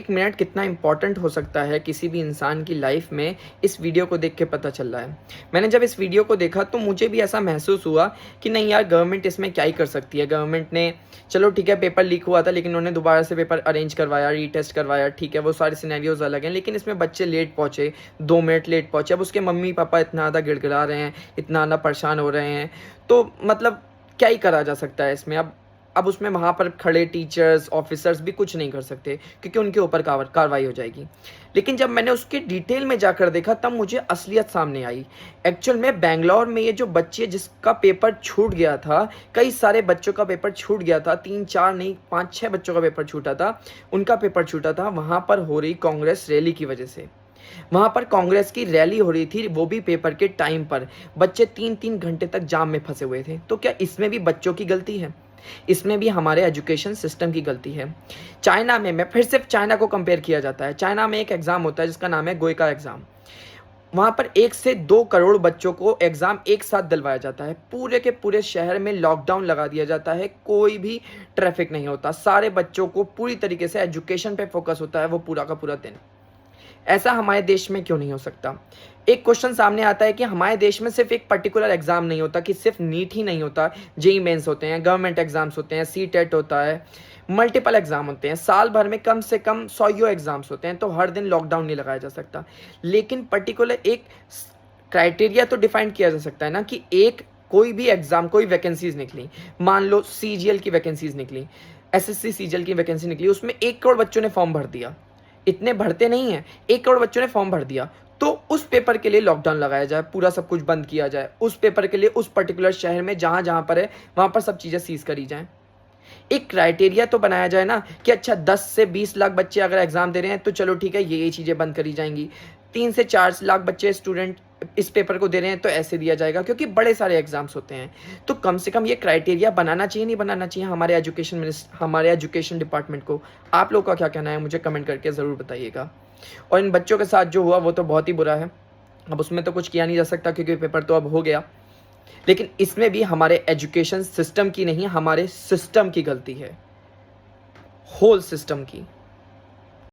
1 minute कितना important हो सकता है किसी भी इंसान की लाइफ में, इस वीडियो को देख के पता चल रहा है। मैंने जब इस वीडियो को देखा तो मुझे भी ऐसा महसूस हुआ कि नहीं यार, गवर्नमेंट इसमें क्या ही कर सकती है। गवर्नमेंट ने चलो ठीक है, पेपर लीक हुआ था लेकिन उन्होंने दोबारा से पेपर अरेंज करवाया, रीटेस्ट करवाया, ठीक है, वो सारे सिनेरियोज अलग हैं, लेकिन इसमें बच्चे लेट पहुँचे, 2 मिनट लेट पहुँचे। अब उसके मम्मी पापा इतना ज़्यादा गिड़गिड़ा रहे हैं, इतना ज़्यादा परेशान हो रहे हैं, तो मतलब क्या ही करा जा सकता है इसमें। अब उसमें वहाँ पर खड़े टीचर्स, ऑफिसर्स भी कुछ नहीं कर सकते क्योंकि उनके ऊपर कार्रवाई हो जाएगी। लेकिन जब मैंने उसके डिटेल में जाकर देखा तब मुझे असलियत सामने आई। एक्चुअल में बेंगलोर में ये जो बच्चे जिसका पेपर छूट गया था, कई सारे बच्चों का पेपर छूट गया था, 3-4 नहीं 5-6 बच्चों का पेपर छूटा था, उनका पेपर छूटा था वहाँ पर हो रही कांग्रेस रैली की वजह से। वहाँ पर कांग्रेस की रैली हो रही थी, वो भी पेपर के टाइम पर। बच्चे 3-3 घंटे तक जाम में फंसे हुए थे। तो क्या इसमें भी बच्चों की गलती है? इसमें भी हमारे एजुकेशन सिस्टम की गलती है। चाइना में, मैं फिर सिर्फ चाइना को कंपेयर किया जाता है। चाइना में एक एग्ज़ाम होता है जिसका नाम है गोयका एग्ज़ाम। वहाँ पर 1 से 2 करोड़ बच्चों को एग्ज़ाम एक साथ दिलवाया जाता है। पूरे के पूरे शहर में लॉकडाउन लगा दिया जाता है, कोई भी ट्रैफिक नहीं होता। सारे बच्चों को पूरी तरीके से एजुकेशन पे फोकस होता है वो पूरा का पूरा दिन। ऐसा हमारे देश में क्यों नहीं हो सकता? एक क्वेश्चन सामने आता है कि हमारे देश में सिर्फ एक पर्टिकुलर एग्जाम नहीं होता, कि सिर्फ नीट ही नहीं होता, जेईई मेंस होते हैं, गवर्नमेंट एग्जाम्स होते हैं, सीटेट होता है, मल्टीपल एग्जाम होते हैं, साल भर में कम से कम 100 एग्जाम्स होते हैं, तो हर दिन लॉकडाउन नहीं लगाया जा सकता। लेकिन पर्टिकुलर एक क्राइटेरिया तो डिफाइन किया जा सकता है ना, कि एक कोई भी एग्जाम, कोई वैकेंसीज निकली, मान लो सीजीएल की वैकेंसीज निकली, एसएससी सीजीएल की वैकेंसी निकली, उसमें 1 करोड़ बच्चों ने फॉर्म भर दिया। इतने भरते नहीं हैं, 1 करोड़ बच्चों ने फॉर्म भर दिया, तो उस पेपर के लिए लॉकडाउन लगाया जाए, पूरा सब कुछ बंद किया जाए। उस पेपर के लिए उस पर्टिकुलर शहर में जहाँ जहाँ पर है वहाँ पर सब चीज़ें सीज करी जाएँ। एक क्राइटेरिया तो बनाया जाए ना, कि अच्छा 10 से 20 लाख बच्चे अगर एग्जाम दे रहे हैं तो चलो ठीक है, ये चीज़ें बंद करी जाएंगी। 3 से 4 लाख बच्चे स्टूडेंट इस पेपर को दे रहे हैं तो ऐसे दिया जाएगा, क्योंकि बड़े सारे एग्जाम्स होते हैं। तो कम से कम ये क्राइटेरिया बनाना चाहिए, नहीं बनाना चाहिए हमारे एजुकेशन डिपार्टमेंट को? आप लोग का क्या कहना है मुझे कमेंट करके ज़रूर बताइएगा। और इन बच्चों के साथ जो हुआ वो तो बहुत ही बुरा है। अब उसमें तो कुछ किया नहीं जा सकता क्योंकि पेपर तो अब हो गया, लेकिन इसमें भी हमारे एजुकेशन सिस्टम की नहीं, हमारे सिस्टम की गलती है, होल सिस्टम की।